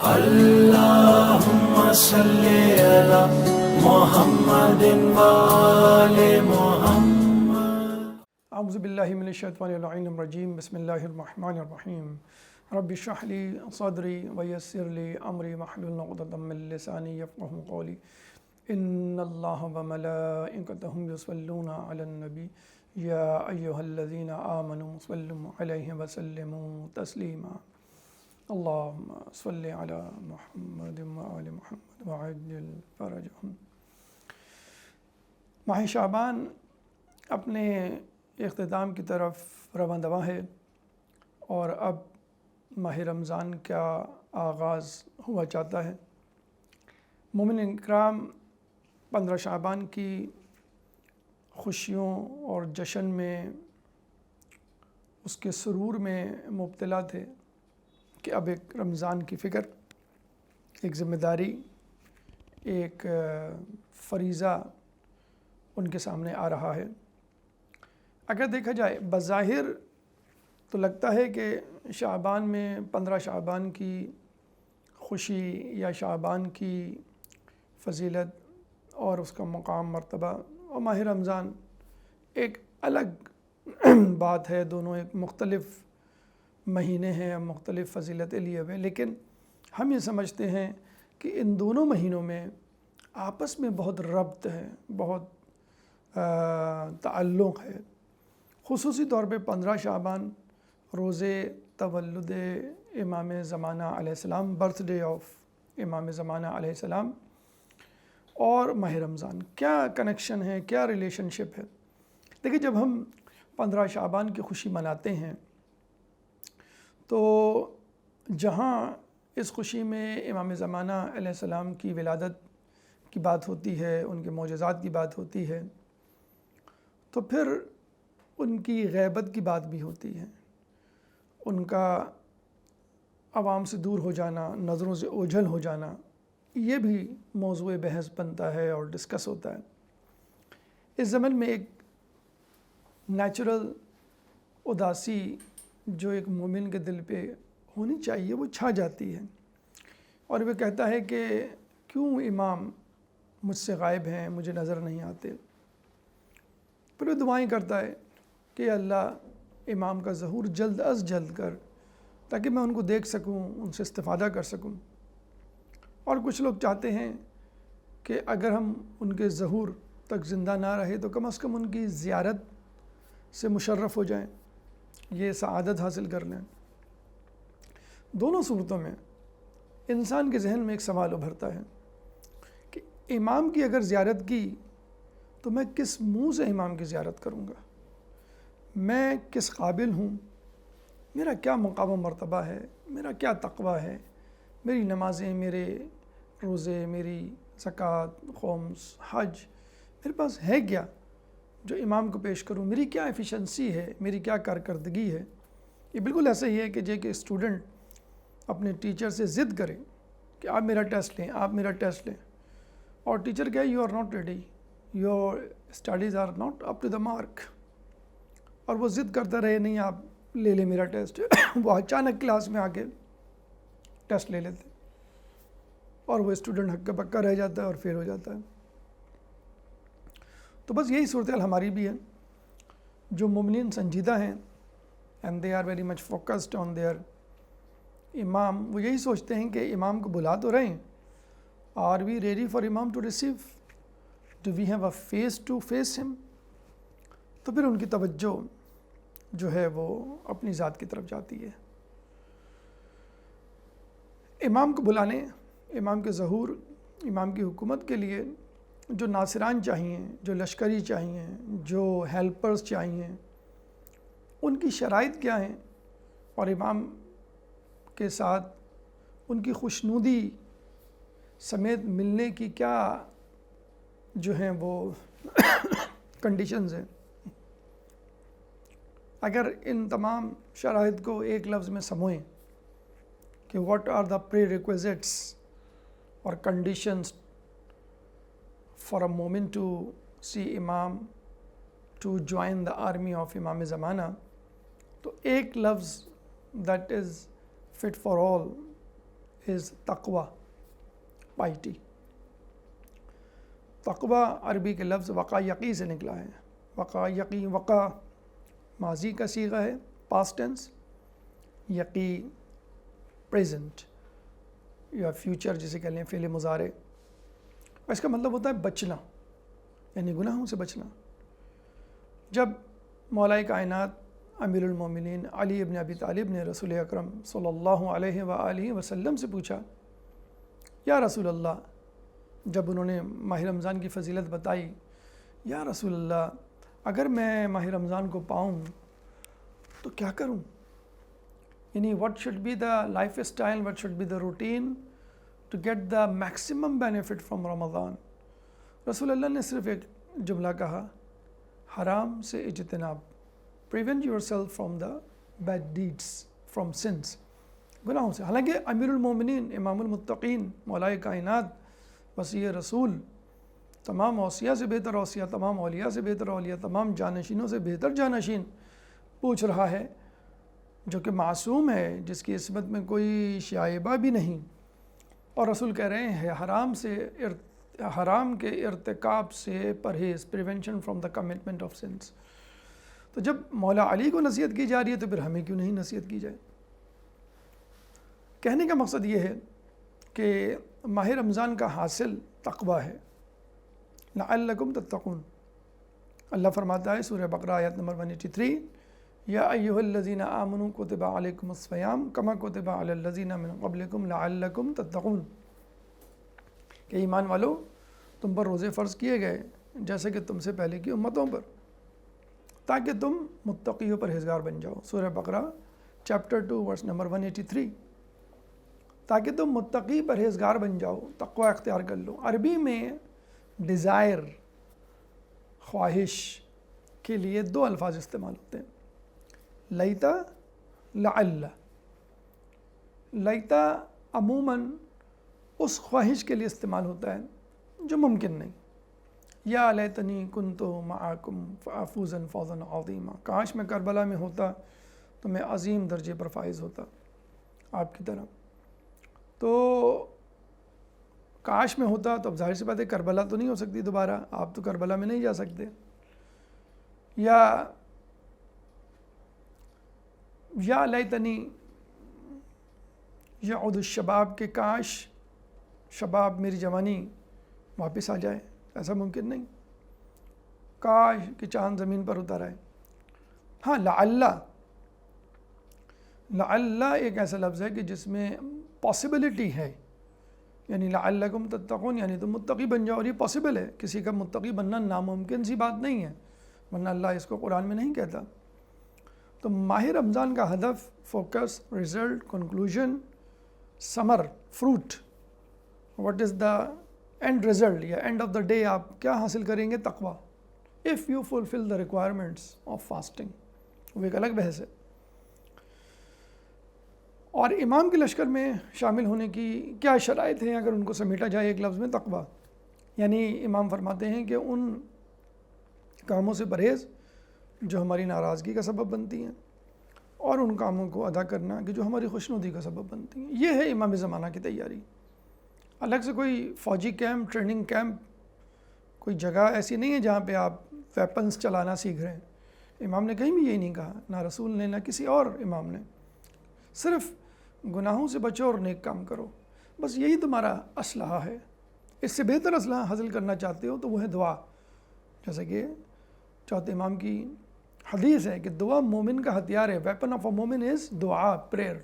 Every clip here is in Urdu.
اللهم صل على محمد وآل محمد. اعوذ باللہ من الشیطان اللعین الرجیم. بسم اللہ الرحمن الرحیم. رب اشرح لی صدری ویسر لی امری واحلل عقدۃ من لسانی یفقہوا قولی. ان اللہ وملائکتہ یصلون علی النبی یا ایہا الذین آمنوا صلوا علیہ وسلموا تسلیما. اللہم صل علی محمد وآل محمد وعجل فرجہم. ماہ شعبان اپنے اختتام کی طرف رواں دواں ہے اور اب ماہ رمضان کا آغاز ہوا چاہتا ہے. مومن اکرام 15 شعبان کی خوشیوں اور جشن میں، اس کے سرور میں مبتلا تھے کہ اب ایک رمضان کی فکر، ایک ذمہ داری، ایک فریضہ ان کے سامنے آ رہا ہے. اگر دیکھا جائے بظاہر تو لگتا ہے کہ شعبان میں 15 شعبان کی خوشی یا شعبان کی فضیلت اور اس کا مقام مرتبہ اور ماہ رمضان ایک الگ بات ہے. دونوں ایک مختلف مہینے ہیں، مختلف فضیلتیں لیے ہوئے، لیکن ہم یہ سمجھتے ہیں کہ ان دونوں مہینوں میں آپس میں بہت ربط ہے، بہت تعلق ہے. خصوصی طور پہ 15 شعبان روزے تولد امام زمانہ علیہ السلام، برتھ ڈے آف امام زمانہ علیہ السلام، اور ماہ رمضان کیا کنیکشن ہے، کیا ریلیشن شپ ہے. دیکھیں، جب ہم 15 شعبان کی خوشی مناتے ہیں تو جہاں اس خوشی میں امام زمانہ علیہ السلام کی ولادت کی بات ہوتی ہے، ان کے معجزات کی بات ہوتی ہے، تو پھر ان کی غیبت کی بات بھی ہوتی ہے. ان کا عوام سے دور ہو جانا، نظروں سے اوجھل ہو جانا، یہ بھی موضوع بحث بنتا ہے اور ڈسکس ہوتا ہے. اس زمن میں ایک نیچرل اداسی جو ایک مومن کے دل پہ ہونی چاہیے وہ چھا جاتی ہے، اور وہ کہتا ہے کہ کیوں امام مجھ سے غائب ہیں، مجھے نظر نہیں آتے. پھر وہ دعائیں کرتا ہے کہ اللہ امام کا ظہور جلد از جلد کر تاکہ میں ان کو دیکھ سکوں، ان سے استفادہ کر سکوں. اور کچھ لوگ چاہتے ہیں کہ اگر ہم ان کے ظہور تک زندہ نہ رہے تو کم از کم ان کی زیارت سے مشرف ہو جائیں، یہ سعادت حاصل کر لیں. دونوں صورتوں میں انسان کے ذہن میں ایک سوال ابھرتا ہے کہ امام کی اگر زیارت کی تو میں کس منہ سے امام کی زیارت کروں گا، میں کس قابل ہوں، میرا کیا مقام و مرتبہ ہے، میرا کیا تقویٰ ہے، میری نمازیں، میرے روزے، میری زکوٰۃ، خمس، حج، میرے پاس ہے کیا جو امام کو پیش کروں، میری کیا ایفیشنسی ہے، میری کیا کارکردگی ہے. یہ بالکل ایسا ہی ہے کہ کہ اسٹوڈنٹ اپنے ٹیچر سے ضد کرے کہ آپ میرا ٹیسٹ لیں، آپ میرا ٹیسٹ لیں، اور ٹیچر کہے you are not ready, your studies are not up to the mark, اور وہ ضد کرتا رہے نہیں آپ لے لیں میرا ٹیسٹ. وہ اچانک کلاس میں آ کے ٹیسٹ لے لیتے اور وہ اسٹوڈنٹ ہکا پکا رہ جاتا ہے اور فیل ہو جاتا ہے. تو بس یہی صورتحال ہماری بھی ہے. جو مومنین سنجیدہ ہیں and they are very much focused on their امام، وہ یہی سوچتے ہیں کہ امام کو بلا تو رہے ہیں، آر وی ریڈی فار امام to receive, do we have a face to face ہم. تو پھر ان کی توجہ جو ہے وہ اپنی ذات کی طرف جاتی ہے. امام کو بلانے، امام کے ظہور، امام کی حکومت کے لیے جو ناصران چاہیے، جو لشکری چاہیے، جو ہیلپرز چاہیے، ان کی شرائط کیا ہیں، اور امام کے ساتھ ان کی خوشنودی سمیت ملنے کی کیا جو ہیں وہ کنڈیشنز ہیں. اگر ان تمام شرائط کو ایک لفظ میں سموئیں کہ what are the prerequisites اور کنڈیشنز فار اے مومن ٹو سی امام، to join the army of امام زمانہ، تو ایک لفظ that is fit for all is taqwa, piety. تقوی عربی کے لفظ وقع یقی سے نکلا ہے. وقع یقی، وقع ماضی کا صیغہ ہے پاسٹ ٹینس، یقی پریزنٹ یا فیوچر جسے کہہ لیں فعل مضارع. اس کا مطلب ہوتا ہے بچنا، یعنی گناہوں سے بچنا. جب مولا کائنات امیر المومنین علی ابن ابی طالب نے رسول اکرم صلی اللہ علیہ وآلہ وسلم سے پوچھا، یا رسول اللہ، جب انہوں نے ماہ رمضان کی فضیلت بتائی، یا رسول اللہ اگر میں ماہ رمضان کو پاؤں تو کیا کروں؟ یعنی what should be the lifestyle, what should be the routine to get the maximum benefit from Ramadan. رسول اللہ نے صرف ایک جملہ کہا، حرام سے اجتناب، prevent yourself from the bad deeds, from sins، گناہوں سے. حالانکہ امیر المومنین، امام المتقین، مولا کائنات، وصی رسول، تمام اوصیاء سے بہتر اوصیاء، تمام اولیاء سے بہتر اولیاء، تمام جانشینوں سے بہتر جانشین پوچھ رہا ہے، جو کہ معصوم ہے، جس کی عصمت میں کوئی شائبہ بھی نہیں. اور رسول کہہ رہے ہیں حرام کے ارتکاب سے پرہیز، prevention from the commitment of since. تو جب مولا علی کو نصیحت کی جا رہی ہے تو پھر ہمیں کیوں نہیں نصیحت کی جائے؟ کہنے کا مقصد یہ ہے کہ ماہ رمضان کا حاصل تقوی ہے. لعلکم تتقون. اللہ فرماتا ہے سورہ بقرہ آیت نمبر 183، یا ایھا الذین آمنوا کتب علیکم الصیام کما کتب علی الذین من قبلکم لعلکم تتقون. کہ ایمان والو، تم پر روزے فرض کیے گئے جیسے کہ تم سے پہلے کی امتوں پر، تاکہ تم متقی و پرہیزگار بن جاؤ. سورہ بقرہ چیپٹر 2 ورس نمبر 183. تاکہ تم متقی پرہیزگار بن جاؤ، تقوی اختیار کر لو. عربی میں ڈیزائر، خواہش کے لیے دو الفاظ استعمال ہوتے ہیں، لیتا، لعل. لیتا عموماً اس خواہش کے لیے استعمال ہوتا ہے جو ممکن نہیں. یا لیتنی کنت معکم فافوز فوزا عظیما. کاش میں کربلا میں ہوتا تو میں عظیم درجے پر فائز ہوتا آپ کی طرح. تو کاش میں ہوتا تو اب ظاہر سی بات ہے کربلا تو نہیں ہو سکتی دوبارہ، آپ تو کربلا میں نہیں جا سکتے. یا لیتنی یعود الشباب، کہ کاش شباب، میری جوانی واپس آ جائے. ایسا ممکن نہیں. کاش کہ چاند زمین پر اتر آئے. ہاں، لعل ایک ایسا لفظ ہے کہ جس میں پاسبلٹی ہے، یعنی لعلکم تتقون، یعنی تم متقی بن جاؤ. اور یہ پاسبل ہے، کسی کا متقی بننا ناممکن سی بات نہیں ہے، ورنہ اللہ اس کو قرآن میں نہیں کہتا. تو ماہ رمضان کا ہدف، فوکس، ریزلٹ، کنکلوژن، سمر، fruit, what is the end result یا اینڈ آف دا ڈے، آپ کیا حاصل کریں گے؟ تقوی. If you fulfil the requirements of fasting, وہ ایک الگ بحث ہے. اور امام کے لشکر میں شامل ہونے کی کیا شرائط ہیں اگر ان کو سمیٹا جائے ایک لفظ میں؟ تقوی. یعنی امام فرماتے ہیں کہ ان کاموں سے پرہیز جو ہماری ناراضگی کا سبب بنتی ہیں، اور ان کاموں کو ادا کرنا کہ جو ہماری خوشنودی کا سبب بنتی ہیں. یہ ہے امام زمانہ کی تیاری. الگ سے کوئی فوجی کیمپ، ٹریننگ کیمپ، کوئی جگہ ایسی نہیں ہے جہاں پہ آپ ویپنز چلانا سیکھ رہے ہیں. امام نے کہیں بھی یہی نہیں کہا، نہ رسول نے نہ کسی اور امام نے. صرف گناہوں سے بچو اور نیک کام کرو، بس یہی تمہارا اسلحہ ہے. اس سے بہتر اسلحہ حاصل کرنا چاہتے ہو تو وہ ہے دعا. جیسے کہ چوتھے امام کی حدیث ہے کہ دعا مومن کا ہتھیار ہے. ویپن آف اے مومن از دعا، پریئر.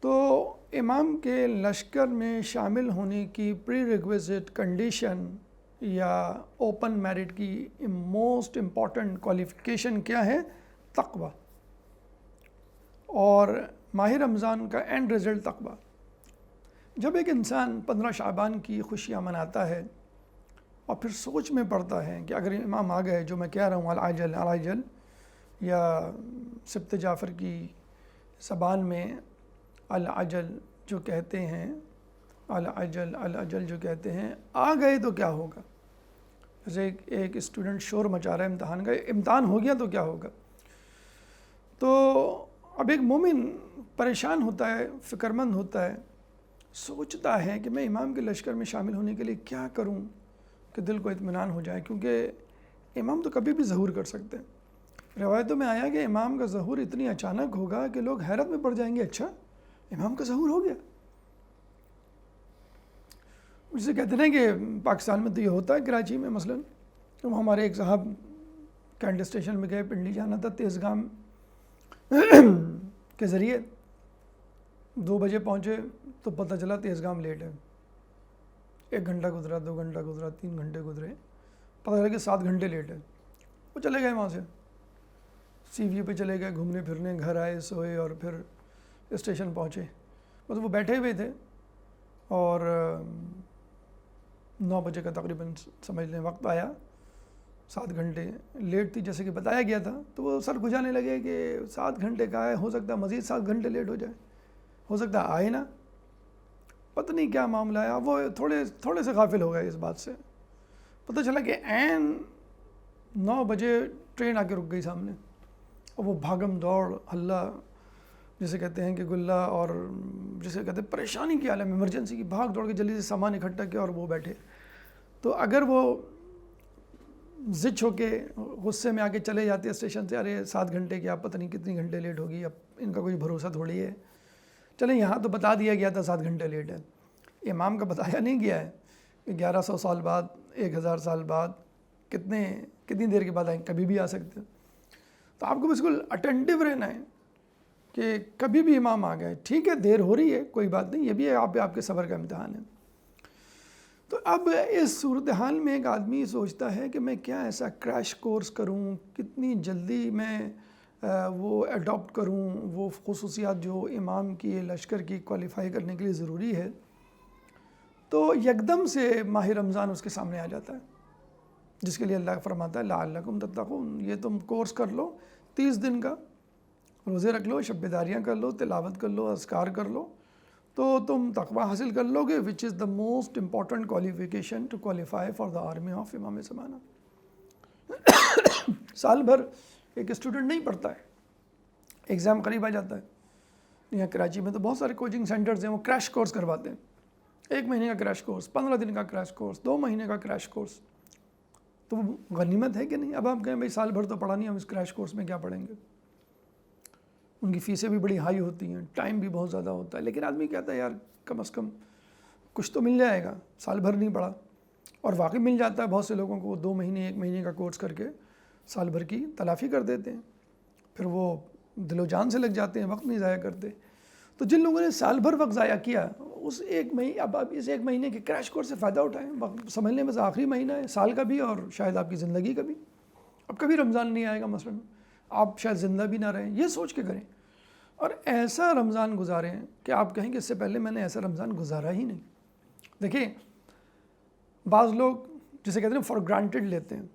تو امام کے لشکر میں شامل ہونے کی پری ریکویزٹ کنڈیشن یا اوپن میرٹ کی موسٹ امپورٹنٹ کوالیفیکیشن کیا ہے؟ تقوی. اور ماہ رمضان کا اینڈ رزلٹ تقوی. جب ایک انسان 15 شعبان کی خوشیاں مناتا ہے اور پھر سوچ میں پڑتا ہے کہ اگر امام آ گئے، جو میں کہہ رہا ہوں العجل العجل، یا سبت جعفر کی زبان میں العجل جو کہتے ہیں، العجل العجل جو کہتے ہیں، آ گئے تو کیا ہوگا؟ جیسے ایک اسٹوڈنٹ شور مچا رہا ہے امتحان کا، امتحان ہو گیا تو کیا ہوگا؟ تو اب ایک مومن پریشان ہوتا ہے، فکر مند ہوتا ہے، سوچتا ہے کہ میں امام کے لشکر میں شامل ہونے کے لیے کیا کروں کہ دل کو اطمینان ہو جائے، کیونکہ امام تو کبھی بھی ظہور کر سکتے ہیں۔ روایتوں میں آیا کہ امام کا ظہور اتنی اچانک ہوگا کہ لوگ حیرت میں پڑ جائیں گے، اچھا امام کا ظہور ہو گیا۔ جسے کہتے ہیں کہ پاکستان میں تو یہ ہوتا ہے، کراچی میں مثلاً ہمارے ایک صاحب کینٹ اسٹیشن میں گئے، پنڈی جانا تھا، تیزگام کے ذریعے 2 بجے پہنچے تو پتہ چلا تیزگام لیٹ ہے، 1 گھنٹہ گزرا، 2 گھنٹہ گزرا، 3 گھنٹے گزرے، پتہ چلا کہ 7 گھنٹے لیٹ ہے۔ وہ چلے گئے وہاں سے، سی وی پہ چلے گئے، گھومنے پھرنے، گھر آئے، سوئے اور پھر اسٹیشن پہنچے۔ بس وہ بیٹھے ہوئے تھے اور 9 بجے کا تقریباً سمجھ لیں وقت آیا، 7 گھنٹے لیٹ تھی جیسے کہ بتایا گیا تھا، تو وہ سر کھجانے لگے کہ 7 گھنٹے کا ہے، ہو سکتا ہے مزید 7 گھنٹے لیٹ ہو جائے، ہو سکتا ہے آئے نا، پتہ نہیں کیا معاملہ ہے۔ وہ تھوڑے سے غافل ہو گئے اس بات سے، پتہ چلا کہ عین 9 بجے ٹرین آ کے رک گئی سامنے، اور وہ بھاگم دوڑ ہلہ جسے کہتے ہیں کہ گلہ، اور جسے کہتے ہیں پریشانی کی عالم، ایمرجنسی کی، بھاگ دوڑ کے جلدی سے سامان اکٹھا کیا اور وہ بیٹھے۔ تو اگر وہ زچ ہو کے غصے میں آ کے چلے جاتے اسٹیشن سے، ارے 7 گھنٹے کی، آپ پتہ نہیں کتنی گھنٹے لیٹ ہوگی، اب ان کا کوئی بھروسہ تھوڑی ہے، چلیں یہاں تو بتا دیا گیا تھا 7 گھنٹے لیٹ ہے، امام کا بتایا نہیں گیا ہے کہ 1100 سال بعد، 1000 سال بعد، کتنی دیر کے بعد آئیں، کبھی بھی آ سکتے ہیں۔ تو آپ کو بالکل اٹینٹیو رہنا ہے کہ کبھی بھی امام آ گئے، ٹھیک ہے دیر ہو رہی ہے کوئی بات نہیں، یہ بھی آپ کے صبر کا امتحان ہے۔ تو اب اس صورتحال میں ایک آدمی سوچتا ہے کہ میں کیا ایسا کریش کورس کروں، کتنی جلدی میں وہ اڈاپٹ کروں وہ خصوصیات جو امام کی لشکر کی کوالیفائی کرنے کے لیے ضروری ہے۔ تو یکدم سے ماہ رمضان اس کے سامنے آ جاتا ہے، جس کے لیے اللہ فرماتا ہے لعلکم تتقون، یہ تم کورس کر لو 30 دن کا، روزے رکھ لو، شب بیداریاں کر لو، تلاوت کر لو، اذکار کر لو، تو تم تقوی حاصل کر لو گے، which is the most important qualification to qualify for the army of امام زمانہ۔ سال بھر ایک اسٹوڈنٹ نہیں پڑھتا ہے، ایگزام قریب آ جاتا ہے، یہاں کراچی میں تو بہت سارے کوچنگ سینٹرز ہیں، وہ کریش کورس کرواتے ہیں، 1 مہینے کا کریش کورس، 15 دن کا کریش کورس، 2 مہینے کا کریش کورس۔ تو وہ غنیمت ہے کہ نہیں؟ اب آپ کہیں بھائی سال بھر تو پڑھا نہیں، ہم اس کریش کورس میں کیا پڑھیں گے؟ ان کی فیسیں بھی بڑی ہائی ہوتی ہیں، ٹائم بھی بہت زیادہ ہوتا ہے، لیکن آدمی کہتا ہے یار کم از کم کچھ تو مل جائے گا، سال بھر نہیں پڑھا۔ اور واقعی مل جاتا ہے بہت سے لوگوں کو، 2 مہینے 1 مہینے کا کورس کر کے سال بھر کی تلافی کر دیتے ہیں، پھر وہ دل و جان سے لگ جاتے ہیں، وقت نہیں ضائع کرتے۔ تو جن لوگوں نے سال بھر وقت ضائع کیا، اس 1 مہینے، اب آپ اس 1 مہینے کے کریش کورس سے فائدہ اٹھائیں، وقت سمجھ لیں بس آخری مہینہ ہے سال کا بھی اور شاید آپ کی زندگی کا بھی، اب کبھی رمضان نہیں آئے گا مثلاً، آپ شاید زندہ بھی نہ رہیں، یہ سوچ کے کریں اور ایسا رمضان گزاریں کہ آپ کہیں کہ اس سے پہلے میں نے ایسا رمضان گزارا ہی نہیں۔ دیکھیں بعض لوگ جسے کہتے ہیں فار گرانٹیڈ لیتے ہیں،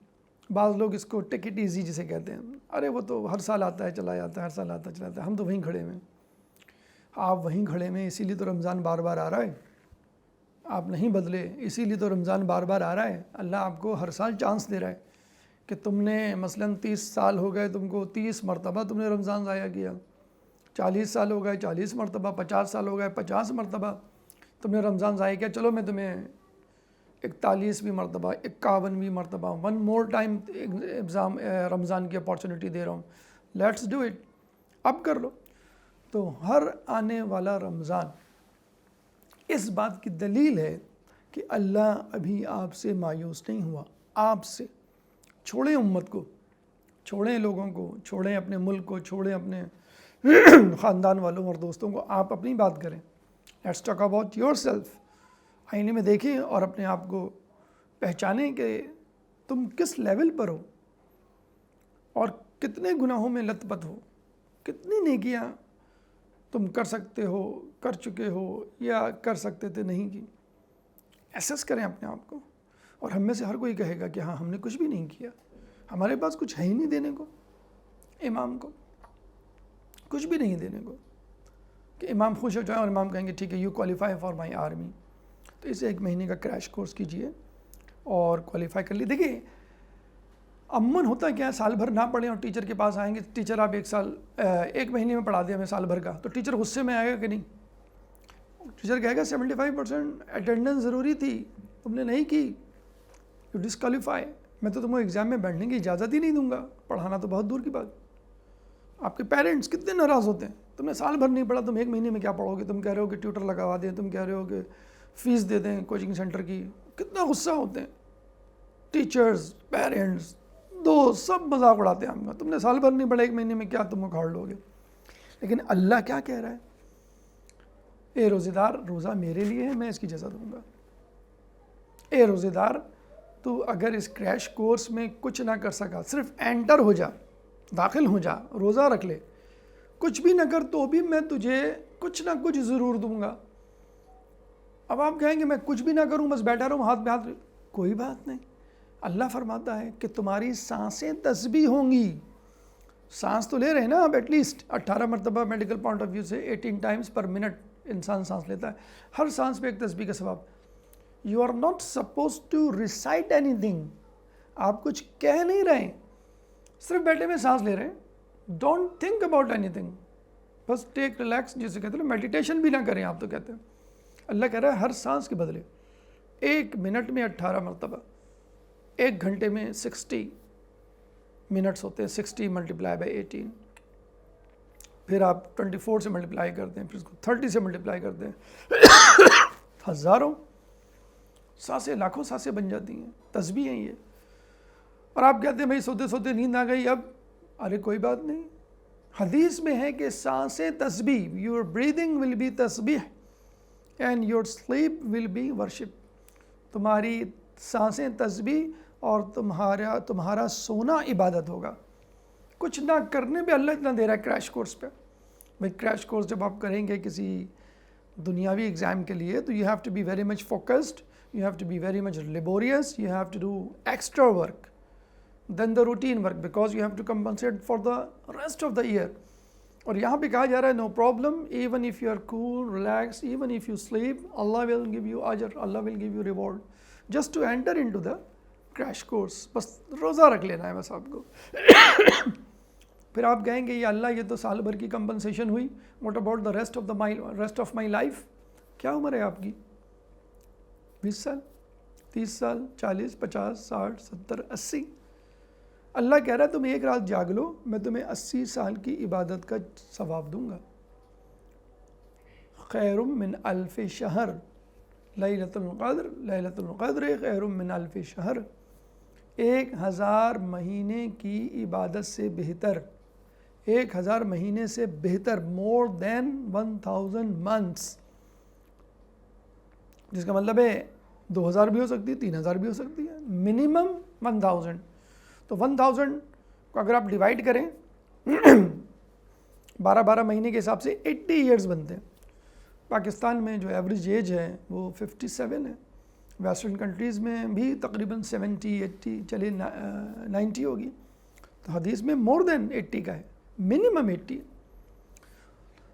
بعض لوگ اس کو ٹیک اٹ ایزی جسے کہتے ہیں، ارے وہ تو ہر سال آتا ہے چلا جاتا ہے، ہر سال آتا ہے چلا جاتا ہے، ہم تو وہیں کھڑے ہوئے ہیں۔ آپ وہیں کھڑے ہوئے ہیں، اسی لیے تو رمضان بار بار آ رہا ہے، آپ نہیں بدلے، اسی لیے تو رمضان بار بار آ رہا ہے۔ اللہ آپ کو ہر سال چانس دے رہا ہے کہ تم نے مثلاً 30 سال ہو گئے تم کو، 30 مرتبہ تم نے رمضان ضائع کیا، 40 سال ہو گئے 40 مرتبہ، 50 سال ہو گئے 50 مرتبہ تم نے رمضان ضائع کیا، چلو میں تمہیں 41ویں مرتبہ، 51ویں مرتبہ، 1 مور ٹائم رمضان کی اپارچونیٹی دے رہا ہوں، لیٹس ڈو اٹ، اب کر لو۔ تو ہر آنے والا رمضان اس بات کی دلیل ہے کہ اللہ ابھی آپ سے مایوس نہیں ہوا، آپ سے۔ چھوڑیں امت کو، چھوڑیں لوگوں کو، چھوڑیں اپنے ملک کو، چھوڑیں اپنے خاندان والوں اور دوستوں کو، آپ اپنی بات کریں۔ Let's talk about yourself. آئینے میں دیکھیں اور اپنے آپ کو پہچانیں کہ تم کس لیول پر ہو اور کتنے گناہوں میں لت پت ہو، کتنی نیکیاں تم کر سکتے ہو، کر چکے ہو یا کر سکتے تھے نہیں کی۔ ایسیس کریں اپنے آپ کو، اور ہم میں سے ہر کوئی کہے گا کہ ہاں ہم نے کچھ بھی نہیں کیا، ہمارے پاس کچھ ہے ہی نہیں دینے کو، امام کو کچھ بھی نہیں دینے کو، کہ امام خوش ہو جائیں اور امام کہیں گے ٹھیک ہے you qualify for my army. تو اسے 1 مہینے کا کریش کورس کیجئے اور کوالیفائی کر لیے۔ دیکھیں عموماً ہوتا کیا ہے، سال بھر نہ پڑھیں اور ٹیچر کے پاس آئیں گے، ٹیچر آپ ایک مہینے میں پڑھا دیا ہمیں سال بھر کا، تو ٹیچر غصے میں آئے گا کہ نہیں؟ ٹیچر کہے گا 75% اٹینڈنس ضروری تھی، تم نے نہیں کی، یو ڈسکوالیفائی، میں تو تم کو ایگزام میں بیٹھنے کی اجازت ہی نہیں دوں گا، پڑھانا تو بہت دور کی بات۔ آپ کے پیرنٹس کتنے ناراض ہوتے ہیں، تم نے سال بھر نہیں پڑھا، تم ایک مہینے میں کیا پڑھو گے، تم کہہ رہے ہو کہ ٹیوٹر لگوا دیں، تم کہہ رہے ہو کہ فیس دے دیں کوچنگ سینٹر کی، کتنا غصہ ہوتے ہیں ٹیچرز، پیرنٹس، دوست، سب مذاق اڑاتے ہیں ہم کا، تم نے سال بھر نہیں پڑھا، ایک مہینے میں کیا تم اکھاڑ لو گے۔ لیکن اللہ کیا کہہ رہا ہے؟ اے روزے دار، روزہ میرے لیے ہے، میں اس کی جزا دوں گا۔ اے روزے دار، تو اگر اس کریش کورس میں کچھ نہ کر سکا، صرف انٹر ہو جا، داخل ہو جا، روزہ رکھ لے، کچھ بھی نہ کر تو بھی میں تجھے کچھ نہ کچھ ضرور دوں گا۔ اب آپ کہیں گے میں کچھ بھی نہ کروں، بس بیٹھا رہوں ہاتھ پہ ہاتھ، کوئی بات نہیں۔ اللہ فرماتا ہے کہ تمہاری سانسیں تسبیح ہوں گی، سانس تو لے رہے ہیں نا آپ، ایٹ لیسٹ 18 مرتبہ میڈیکل پوائنٹ آف ویو سے 18 ٹائمز پر منٹ انسان سانس لیتا ہے، ہر سانس پہ ایک تسبیح کا ثواب۔ You are not suppose to recite anything, آپ کچھ کہہ نہیں رہے ہیں، صرف بیٹھے میں سانس لے رہے ہیں، don't think about any thing, بس ٹیک ریلیکس، جسے کہتے ہیں میڈیٹیشن بھی نہ کریں آپ تو کہتے ہیں۔ اللہ کہہ رہا ہے ہر سانس کے بدلے 1 منٹ میں 18 مرتبہ، 1 گھنٹے میں 60 منٹس ہوتے ہیں، 60 ملٹیپلائی بائی 18، پھر آپ 24 سے ملٹیپلائی کرتے ہیں، پھر اس کو 30 سے ملٹیپلائی کرتے ہیں، ہزاروں سانسیں، لاکھوں سانسیں بن جاتی ہیں، تسبیح ہیں یہ۔ اور آپ کہتے ہیں بھائی سوتے سوتے نیند آ گئی اب، ارے کوئی بات نہیں، حدیث میں ہے کہ سانسیں تسبیح، یور بریدنگ ول بی تسبیح and your sleep will be worship, تمہاری سانسیں تسبیح اور تمہارا سونا عبادت ہوگا۔ کچھ نہ کرنے پہ اللہ اتنا دے رہا ہے کریش کورس پہ۔ بھائی کریش کورس جب آپ کریں گے کسی دنیاوی ایگزام کے لیے تو you have to be very much focused, you have to be very much laborious, you have to do extra work than the routine work, because you have to compensate for the rest of the year. اور یہاں پہ کہا جا رہا ہے no problem, even if you are cool relax, even if you sleep, اللہ ول گیو یو اجر، اللہ will give you reward just to inter into the crash course. بس روزہ رکھ لینا ہے بس آپ کو۔ پھر آپ کہیں گے یہ اللہ یہ تو سال بھر کی کمپنسیشن ہوئی، what about the rest of my life? کیا عمر ہے آپ کی؟ 20 سال، 30 سال، 40، 50، 60، 70، 80؟ اللہ کہہ رہا ہے تم ایک رات جاگ لو، میں تمہیں 80 سال کی عبادت کا ثواب دوں گا۔ خیر من الف شہر، لیلۃ القدر خیر من الف شہر، 1000 مہینے کی عبادت سے بہتر، 1000 مہینے سے بہتر، مور دین 1000 منتھس، جس کا مطلب ہے 2000 بھی ہو سکتی ہے، 3000 بھی ہو سکتی ہے، منیمم 1000۔ تو 1000 کو اگر آپ ڈیوائڈ کریں 12 مہینے کے حساب سے 80 ایئرز بنتے ہیں۔ پاکستان میں جو ایوریج ایج ہے وہ 57 ہے، ویسٹرن کنٹریز میں بھی تقریباً 70، 80، چلے 90 ہوگی، تو حدیث میں مور دین 80 کا ہے، منیمم 80۔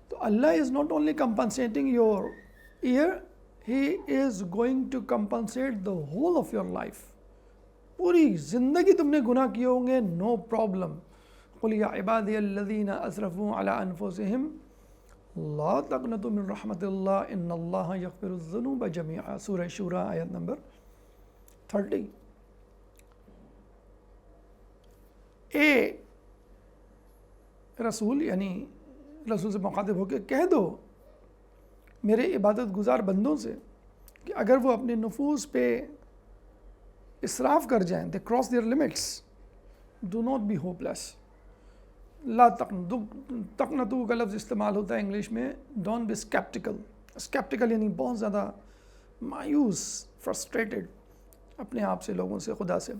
تو اللہ is not only compensating your year, he is going to compensate the whole of your life. پوری زندگی تم نے گناہ کیے ہوں گے، نو پرابلم۔ قل یا عبادی الذین اسرفوا علی انفسہم لا تقنطوا من رحمت اللہ ان اللہ یغفر الذنوب جميعا، سورہ شورى آیت نمبر 30۔ اے رسول، یعنی رسول سے مخاطب ہو کے کہہ دو میرے عبادت گزار بندوں سے کہ اگر وہ اپنے نفوس پہ اسراف کر جائیں، they cross their limits, do not be hopeless. لا تقنطو کا لفظ استعمال ہوتا ہے انگلش میں، ڈونٹ بی اسکیپٹیکل۔ اسکیپٹیکل یعنی بہت زیادہ مایوس، فرسٹریٹڈ اپنے آپ سے، لوگوں سے، خدا سے۔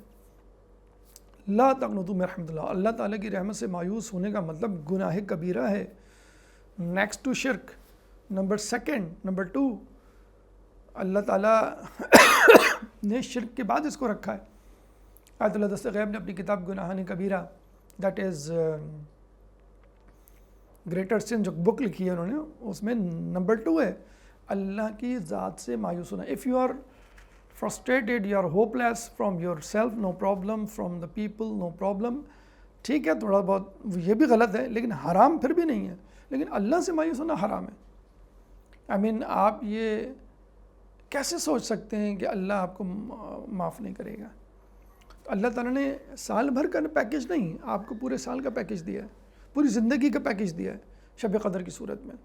لا تقنطو من رحمت اللہ، اللہ تعالیٰ کی رحمت سے مایوس ہونے کا مطلب گناہ کبیرہ ہے، نیکسٹ ٹو شرک۔ نمبر 2، اللہ تعالیٰ نے شرک کے بعد اس کو رکھا ہے۔ آیت اللہ دستغیب نے اپنی کتاب گناہان کبیرہ، دیٹ از گریٹر سن، جو بک لکھی ہے انہوں نے، اس میں نمبر 2 ہے اللہ کی ذات سے مایوس ہونا۔ If you are frustrated, you are hopeless from yourself, no problem, from the people, no problem. ٹھیک ہے تھوڑا بہت یہ بھی غلط ہے لیکن حرام پھر بھی نہیں ہے. لیکن اللہ سے مایوس ہونا حرام ہے. I mean آپ یہ کیسے سوچ سکتے ہیں کہ اللہ آپ کو معاف نہیں کرے گا؟ اللہ تعالیٰ نے سال بھر کا پیکیج نہیں، آپ کو پورے سال کا پیکیج دیا ہے، پوری زندگی کا پیکیج دیا ہے شب قدر کی صورت میں.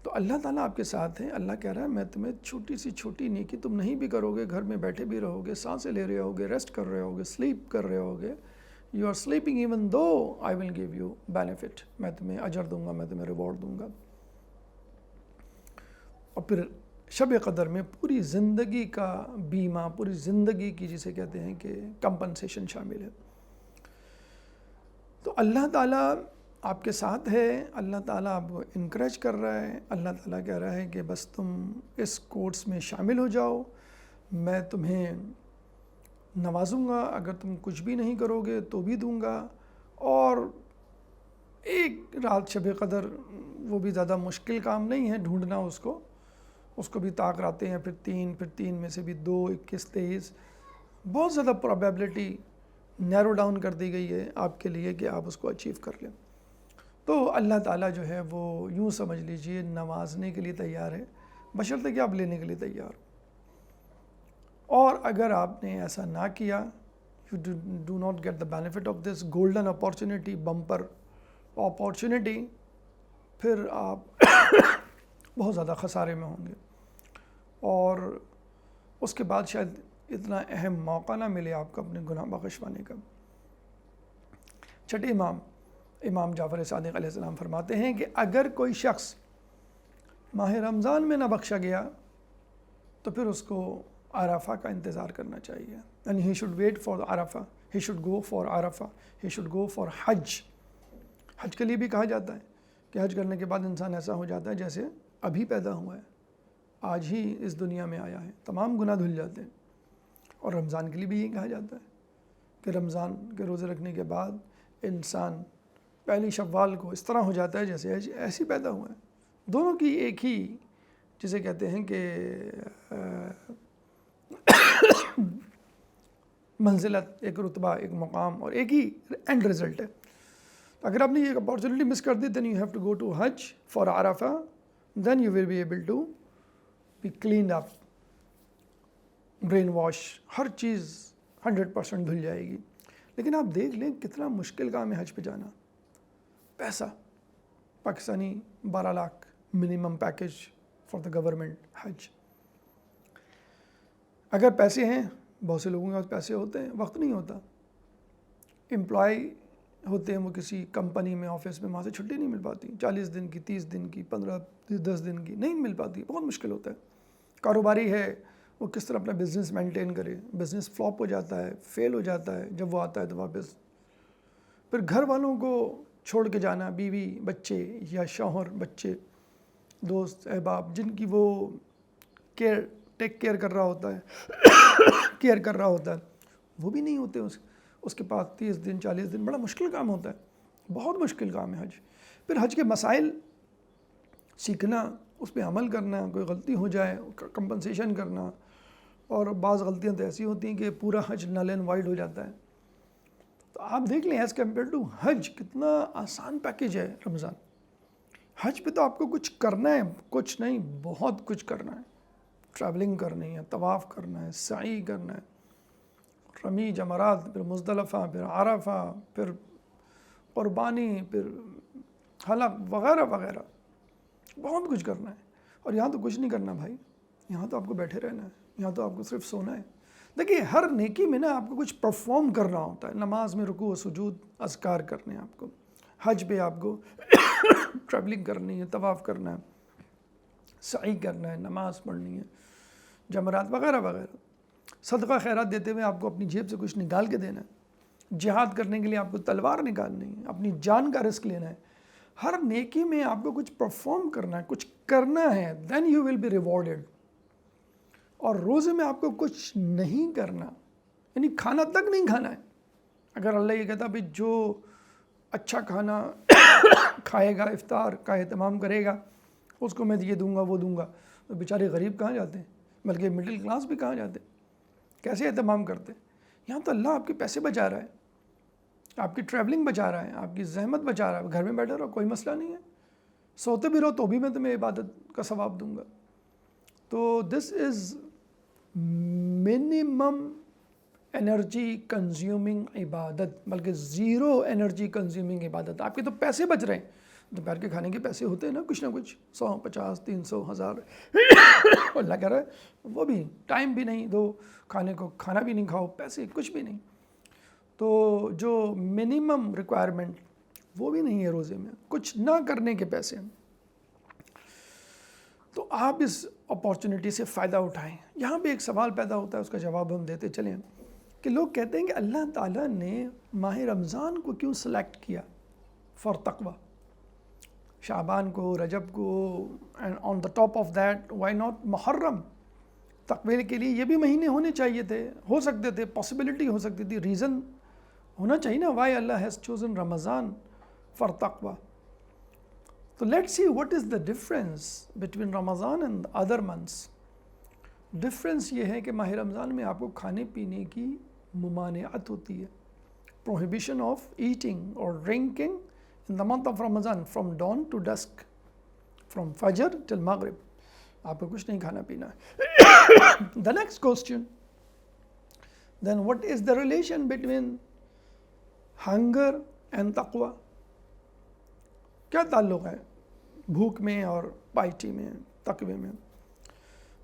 تو اللہ تعالیٰ آپ کے ساتھ ہے. اللہ کہہ رہا ہے میں تمہیں چھوٹی سی چھوٹی نیکی تم نہیں بھی کرو گے، گھر میں بیٹھے بھی رہو گے، سانسیں لے رہے ہوگے، ریسٹ کر رہے ہوگے، سلیپ کر رہے ہوگے، you are sleeping even though I will give you benefit, میں تمہیں اجر دوں گا، میں تمہیں ریوارڈ دوں گا. اور پھر شب قدر میں پوری زندگی کا بیمہ، پوری زندگی کی جسے کہتے ہیں کہ کمپنسیشن شامل ہے. تو اللہ تعالیٰ آپ کے ساتھ ہے، اللہ تعالیٰ آپ کو انکریج کر رہا ہے. اللہ تعالیٰ کہہ رہا ہے کہ بس تم اس کورس میں شامل ہو جاؤ، میں تمہیں نوازوں گا، اگر تم کچھ بھی نہیں کرو گے تو بھی دوں گا. اور ایک رات شب قدر وہ بھی زیادہ مشکل کام نہیں ہے ڈھونڈنا اس کو بھی طاق راتیں ہیں، پھر تین میں سے بھی 2، 21، 23 بہت زیادہ پروبیبلٹی نیرو ڈاؤن کر دی گئی ہے آپ کے لیے کہ آپ اس کو اچیو کر لیں. تو اللہ تعالیٰ جو ہے وہ یوں سمجھ لیجئے نوازنے کے لیے تیار ہے، بشرطے کہ آپ لینے کے لیے تیار ہو. اور اگر آپ نے ایسا نہ کیا، you do not get the benefit of this golden opportunity, bumper opportunity, پھر آپ بہت زیادہ خسارے میں ہوں گے. اور اس کے بعد شاید اتنا اہم موقع نہ ملے آپ کو اپنے گناہ بخشوانے کا. چھٹے امام جعفر صادق علیہ السلام فرماتے ہیں کہ اگر کوئی شخص ماہ رمضان میں نہ بخشا گیا تو پھر اس کو عرفہ کا انتظار کرنا چاہیے. یعنی he should wait for Arfa, he should go for Arfa, he should go for حج. حج کے لیے بھی کہا جاتا ہے کہ حج کرنے کے بعد انسان ایسا ہو جاتا ہے جیسے ابھی پیدا ہوا ہے، آج ہی اس دنیا میں آیا ہے، تمام گناہ دھل جاتے ہیں. اور رمضان کے لیے بھی یہی کہا جاتا ہے کہ رمضان کے روزے رکھنے کے بعد انسان پہلی شوال کو اس طرح ہو جاتا ہے جیسے ایسی پیدا ہوا ہے. دونوں کی ایک ہی جسے کہتے ہیں کہ منزلت، ایک رتبہ، ایک مقام اور ایک ہی اینڈ رزلٹ ہے. اگر آپ نے یہ اپارچونیٹی مس کر دی then you have to go to Hajj for Arfa, then you will be able to be cleaned up، brainwash, ہر چیز 100% دھل جائے گی. لیکن آپ دیکھ لیں کتنا مشکل کام ہے حج پہ جانا. پیسہ Pakistani 12 lakh minimum package for the government حج. اگر پیسے ہیں، بہت سے لوگوں کے پاس پیسے ہوتے ہیں، وقت نہیں ہوتا. امپلائی ہوتے ہیں وہ کسی کمپنی میں، آفس میں، وہاں سے چھٹی نہیں مل پاتی، 40 دن کی، 30 دن کی، 10 دن کی نہیں مل پاتی، بہت مشکل ہوتا ہے. کاروباری ہے وہ کس طرح اپنا بزنس مینٹین کرے، بزنس فلاپ ہو جاتا ہے، فیل ہو جاتا ہے، جب وہ آتا ہے تو واپس پھر گھر والوں کو چھوڑ کے جانا، بیوی، بچے یا شوہر، بچے، دوست، احباب جن کی وہ ٹیک کیئر کر رہا ہوتا ہے وہ بھی نہیں ہوتے اس کے پاس 30 دن 40 دن. بڑا مشکل کام ہوتا ہے، بہت مشکل کام ہے حج. پھر حج کے مسائل سیکھنا، اس پہ عمل کرنا، کوئی غلطی ہو جائے کمپنسیشن کرنا. اور بعض غلطیاں تو ایسی ہوتی ہیں کہ پورا حج نل اینڈ وائڈ ہو جاتا ہے. تو آپ دیکھ لیں ایز کمپیئر ٹو حج کتنا آسان پیکیج ہے رمضان. حج پہ تو آپ کو کچھ کرنا ہے، کچھ نہیں، بہت کچھ کرنا ہے. ٹریولنگ کرنی ہے، طواف کرنا ہے، سعی کرنا ہے، رمی، جمرات، پھر مزدلفہ، پھر عرفہ، پھر قربانی، پھر حلق وغیرہ وغیرہ، بہت کچھ کرنا ہے. اور یہاں تو کچھ نہیں کرنا بھائی، یہاں تو آپ کو بیٹھے رہنا ہے، یہاں تو آپ کو صرف سونا ہے. دیکھیے ہر نیکی میں نا آپ کو کچھ پرفارم کرنا ہوتا ہے. نماز میں رکوع و سجود، اذکار کرنے ہیں آپ کو. حج پہ آپ کو ٹریولنگ کرنی ہے، طواف کرنا ہے، سعی کرنا ہے، نماز پڑھنی ہے، جمرات وغیرہ وغیرہ. صدقہ خیرات دیتے ہوئے آپ کو اپنی جیب سے کچھ نکال کے دینا ہے. جہاد کرنے کے لیے آپ کو تلوار نکالنی ہے، اپنی جان کا رسک لینا ہے. ہر نیکی میں آپ کو کچھ پرفارم کرنا ہے، کچھ کرنا ہے، then you will be rewarded. اور روزے میں آپ کو کچھ نہیں کرنا، یعنی کھانا تک نہیں کھانا ہے. اگر اللہ یہ کہتا بھائی جو اچھا کھانا کھائے گا، افطار کا اہتمام کرے گا، اس کو میں یہ دوں گا وہ دوں گا، تو بیچارے غریب کہاں جاتے ہیں؟ بلکہ مڈل کلاس بھی کہاں جاتے، کیسے اہتمام کرتے. یہاں تو اللہ آپ کے پیسے بچا رہا ہے، آپ کی ٹریولنگ بچا رہا ہے، آپ کی زحمت بچا رہا ہے. گھر میں بیٹھے رہو، کوئی مسئلہ نہیں ہے، سوتے بھی رہو تو بھی میں تمہیں عبادت کا ثواب دوں گا. تو دس از منیمم انرجی کنزیومنگ عبادت، بلکہ زیرو انرجی کنزیومنگ عبادت. آپ کے تو پیسے بچ رہے ہیں، دوپہر کے کھانے کے پیسے ہوتے ہیں نا کچھ نہ کچھ، 100 50 300 1000. اللہ کہہ رہا ہے وہ بھی ٹائم بھی نہیں دو کھانے کو، کھانا بھی نہیں کھاؤ، پیسے کچھ بھی نہیں. تو جو منیمم ریکوائرمنٹ وہ بھی نہیں ہے روزے میں، کچھ نہ کرنے کے پیسے. تو آپ اس اپارچونیٹی سے فائدہ اٹھائیں. یہاں پہ ایک سوال پیدا ہوتا ہے، اس کا جواب ہم دیتے چلیں، کہ لوگ کہتے ہیں کہ اللہ تعالیٰ نے ماہ رمضان کو کیوں سلیکٹ کیا فار تقوی، شعبان کو، رجب کو، and on the top of that why not محرم. تقوی کے لیے یہ بھی مہینے ہونے چاہیے تھے، ہو سکتے تھے، پاسبلٹی ہو سکتی تھی، ریزن ہونا چاہیے نا why Allah has chosen Ramadan for تقوی. تو let's see what is the difference between Ramadan and other months. ڈفرینس یہ ہے کہ ماہ رمضان میں آپ کو کھانے پینے کی ممانعت ہوتی ہے، پروہیبیشن آف ایٹنگ اور drinking in the month of Ramadan from dawn to dusk, from Fajr till Maghrib. آپ کو کچھ نہیں کھانا پینا ہے. The next question, then what is the relation between hunger and taqwa؟ کیا تعلق ہے بھوک میں اور پائٹی میں، تقوی میں؟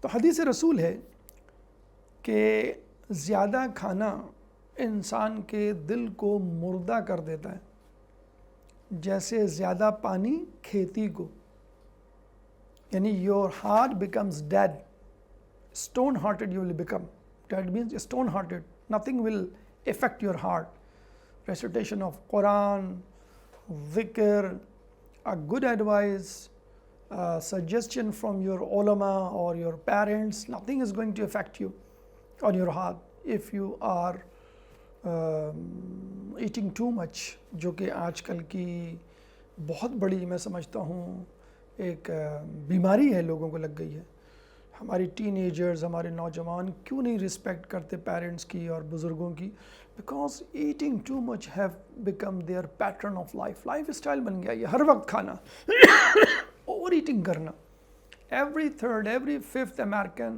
تو حدیث رسول ہے کہ زیادہ کھانا انسان کے دل کو مردہ کر دیتا ہے، جیسے زیادہ پانی کھیتی کو. یعنی your heart becomes dead, stone hearted you will become. That means stone hearted, nothing will affect your heart. Recitation of Quran, dhikr, a good advice, suggestion from your ulama or your parents, nothing is going to affect you on your heart if you are eating too مچ، جو کہ آج کل کی بہت بڑی میں سمجھتا ہوں ایک بیماری ہے، لوگوں کو لگ گئی ہے. ہماری ٹین ایجرز، ہمارے نوجوان کیوں نہیں رسپیکٹ کرتے پیرنٹس کی اور بزرگوں کی؟ Because eating too much have become their pattern of life. Lifestyle بن گیا یہ، ہر وقت کھانا، اوور ایٹنگ کرنا. Every third every fifth American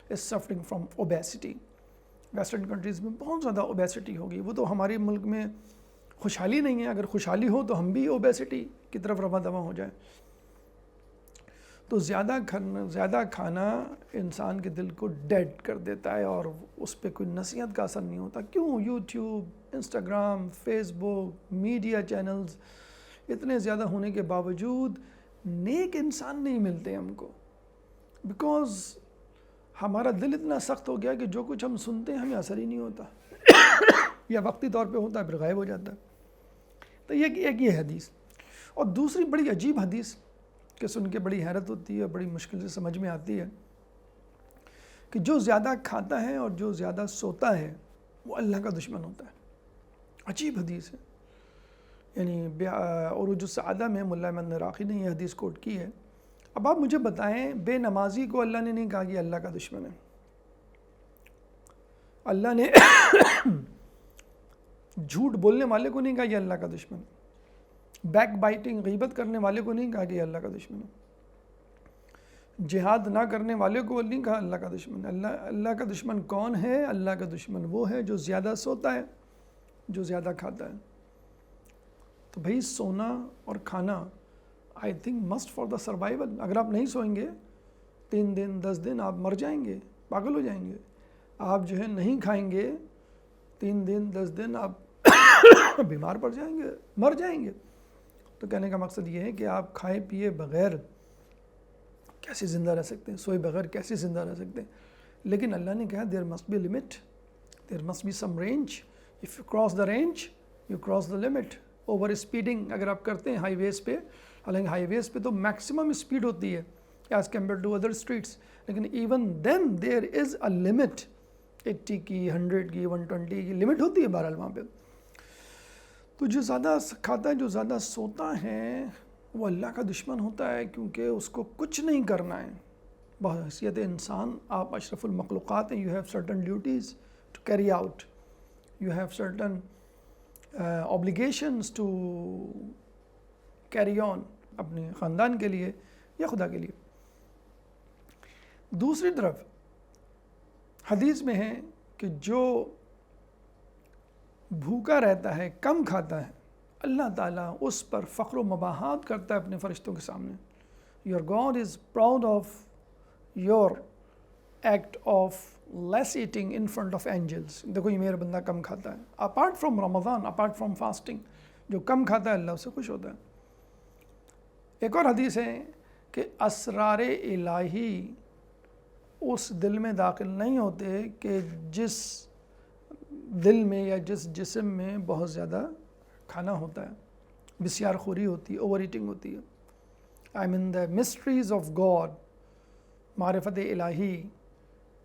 is suffering from obesity. Western countries میں بہت زیادہ اوبیسٹی ہوگی. وہ تو ہمارے ملک میں خوشحالی نہیں ہے، اگر خوشحالی ہو تو ہم بھی اوبیسٹی کی طرف رواں دواں ہو جائیں. تو زیادہ کھانا انسان کے دل کو ڈیڈ کر دیتا ہے اور اس پہ کوئی نصیحت کا اثر نہیں ہوتا. کیوں؟ یوٹیوب، انسٹاگرام، فیس بک، میڈیا چینلز اتنے زیادہ ہونے کے باوجود نیک انسان نہیں ملتے ہم کو، بیکاز ہمارا دل اتنا سخت ہو گیا کہ جو کچھ ہم سنتے ہیں ہمیں اثر ہی نہیں ہوتا، یا وقتی طور پہ ہوتا ہے پھر غائب ہو جاتا ہے. تو ایک یہ حدیث. اور دوسری بڑی عجیب حدیث کہ سن کے بڑی حیرت ہوتی ہے، بڑی مشکل سے سمجھ میں آتی ہے، کہ جو زیادہ کھاتا ہے اور جو زیادہ سوتا ہے وہ اللہ کا دشمن ہوتا ہے. عجیب حدیث ہے. یعنی عروج السعادہ میں ملا احمد عراقی نے یہ حدیث کوٹ کی ہے. اب آپ مجھے بتائیں، بے نمازی کو اللہ نے نہیں کہا کہ اللہ کا دشمن ہے. اللہ نے جھوٹ بولنے والے کو نہیں کہا یہ اللہ کا دشمن ہے. بیک بائٹنگ، غیبت کرنے والے کو نہیں کہا کہ یہ اللہ کا دشمن ہے. جہاد نہ کرنے والے کو نہیں کہا اللہ کا دشمن ہے. اللہ کا دشمن کون ہے؟ اللہ کا دشمن وہ ہے جو زیادہ سوتا ہے، جو زیادہ کھاتا ہے. تو بھائی سونا اور کھانا I think must for the survival. اگر آپ نہیں سوئیں گے 3 دن 10 دن آپ مر جائیں گے، پاگل ہو جائیں گے. آپ جو ہے نہیں کھائیں گے 3 دن 10 دن آپ بیمار پڑ جائیں گے، مر جائیں گے. تو کہنے کا مقصد یہ ہے کہ آپ کھائے پیے بغیر کیسے زندہ رہ سکتے ہیں، سوئے بغیر کیسے زندہ رہ سکتے ہیں. لیکن اللہ نے کہا there must be a limit, there must be some range. If you cross the range you cross the limit. Over speeding اگر آپ کرتے ہیں ہائی ویز پہ، حالانکہ ہائی ویز پہ تو میکسیمم اسپیڈ ہوتی ہے as compare to other streets, لیکن even then there is a limit. 80 کی، 100 کی، 120 کی لمٹ ہوتی ہے بہرحال وہاں پہ. تو جو زیادہ کھاتا ہے، جو زیادہ سوتا ہے، وہ اللہ کا دشمن ہوتا ہے، کیونکہ اس کو کچھ نہیں کرنا ہے. بحیثیت انسان آپ اشرف المخلوقات ہیں. You have certain duties to carry out, you have certain obligations to carry on اپنے خاندان کے لیے یا خدا کے لیے. دوسری طرف حدیث میں ہے کہ جو بھوکا رہتا ہے, کم کھاتا ہے, اللہ تعالیٰ اس پر فخر و مباحات کرتا ہے اپنے فرشتوں کے سامنے. Your God is proud of your act of less eating in front of angels. دیکھو یہ میرا بندہ کم کھاتا ہے. Apart from Ramzan, apart from fasting, جو کم کھاتا ہے اللہ اس سے خوش ہوتا ہے. ایک اور حدیث ہے کہ اسرار الہی اس دل میں داخل نہیں ہوتے کہ جس دل میں یا جس جسم میں بہت زیادہ کھانا ہوتا ہے, بسیار خوری ہوتی ہے, اوور ایٹنگ ہوتی ہے. I mean the mysteries of God, معرفت الہی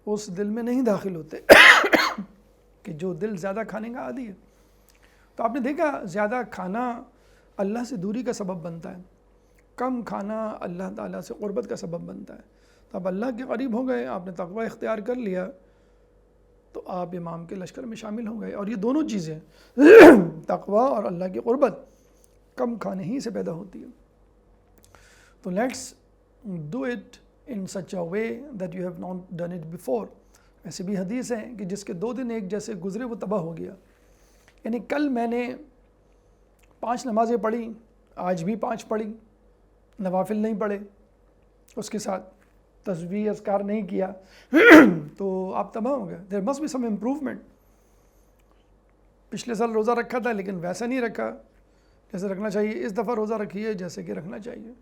اس دل میں نہیں داخل ہوتے کہ جو دل زیادہ کھانے کا عادی ہے. تو آپ نے دیکھا زیادہ کھانا اللہ سے دوری کا سبب بنتا ہے, کم کھانا اللہ تعالیٰ سے قربت کا سبب بنتا ہے. تو آپ اللہ کے قریب ہو گئے, آپ نے تقوی اختیار کر لیا, تو آپ امام کے لشکر میں شامل ہو گئے. اور یہ دونوں چیزیں تقوی اور اللہ کی قربت کم کھانے ہی سے پیدا ہوتی ہے. تو let's do it in such a way that you have not done it before. ایسے بھی حدیث ہے کہ جس کے 2 دن ایک جیسے گزرے وہ تباہ ہو گیا. یعنی کل میں نے 5 نمازیں پڑھی, آج بھی 5 پڑھی, نوافل نہیں پڑھے, اس کے ساتھ تسبیح اذکار نہیں کیا تو آپ تباہ ہو گئے. there must be some improvement. پچھلے سال روزہ رکھا تھا لیکن ویسا نہیں رکھا جیسے رکھنا چاہیے, اس دفعہ روزہ رکھیے جیسے کہ رکھنا چاہیے.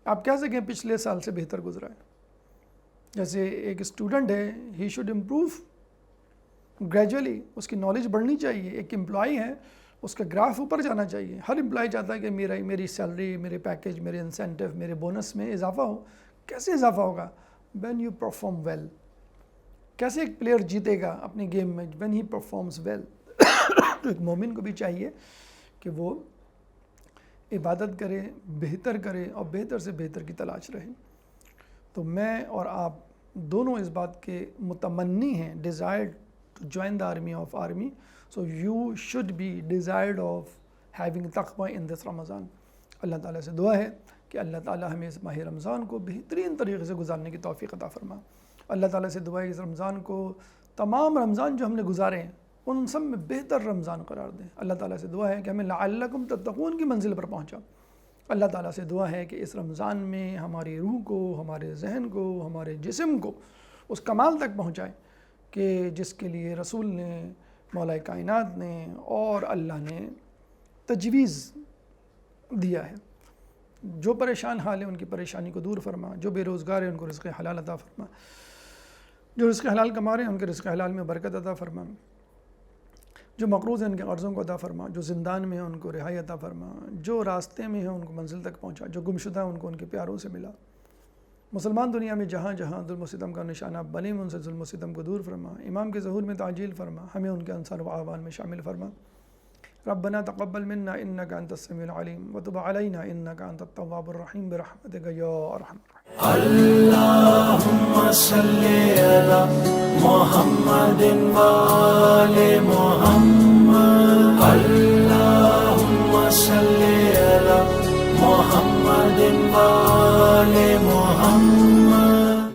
آپ کہہ سکیں پچھلے سال سے بہتر گزرا ہے. جیسے ایک اسٹوڈنٹ ہے, ہی شوڈ امپروو گریجولی, اس کی نالج بڑھنی چاہیے. ایک امپلائی ہے, اس کا گراف اوپر جانا چاہیے. ہر امپلائی چاہتا ہے کہ میری سیلری, میرے پیکج, میرے انسینٹو, میرے بونس میں اضافہ ہو. کیسے اضافہ ہوگا؟ When you perform well. کیسے ایک پلیئر جیتے گا اپنی گیم میں؟ When he performs well. تو ایک مومن کو بھی چاہیے کہ وہ عبادت کرے, بہتر کرے اور بہتر سے بہتر کی تلاش رہے. تو میں اور آپ دونوں اس بات کے متمنی ہیں, desired to join the army of army. So you should be desired of having تقوی ان دس رمضان. اللہ تعالیٰ سے دعا ہے کہ اللہ تعالیٰ ہمیں اس ماہ رمضان کو بہترین طریقے سے گزارنے کی توفیق عطا فرما. اللہ تعالیٰ سے دعا ہے اس رمضان کو, تمام رمضان جو ہم نے گزارے ہیں ان سب میں بہتر رمضان قرار دیں. اللہ تعالیٰ سے دعا ہے کہ ہمیں لعلکم تتقون کی منزل پر پہنچا. اللہ تعالیٰ سے دعا ہے کہ اس رمضان میں ہماری روح کو, ہمارے ذہن کو, ہمارے جسم کو اس کمال تک پہنچائے کہ جس کے لیے رسول نے, مولا کائنات نے اور اللہ نے تجویز دیا ہے. جو پریشان حال ہیں ان کی پریشانی کو دور فرما, جو بے روزگار ہیں ان کو رزق حلال عطا فرما, جو رزق حلال کما رہے ہیں ان کے رزق حلال میں برکت عطا فرما, جو مقروض ہیں ان کے قرضوں کو عطا فرما, جو زندان میں ہیں ان کو رہائی عطا فرما, جو راستے میں ہیں ان کو منزل تک پہنچا, جو گمشدہ ہیں ان کو ان کے پیاروں سے ملا. مسلمان دنیا میں جہاں جہاں ظلم و ستم کا نشانہ بنے ان سے ظلم و ستم کو دور فرما. امام کے ظہور میں تعجیل فرما, ہمیں ان کے انصار و اعوان میں شامل فرما. ربنا تقبل منا انك انت السميع العليم وتب علينا انك انت التواب الرحيم برحمتك يا ارحم الراحمين. اللهم صل على محمد وآل محمد. اللهم صل على محمد وآل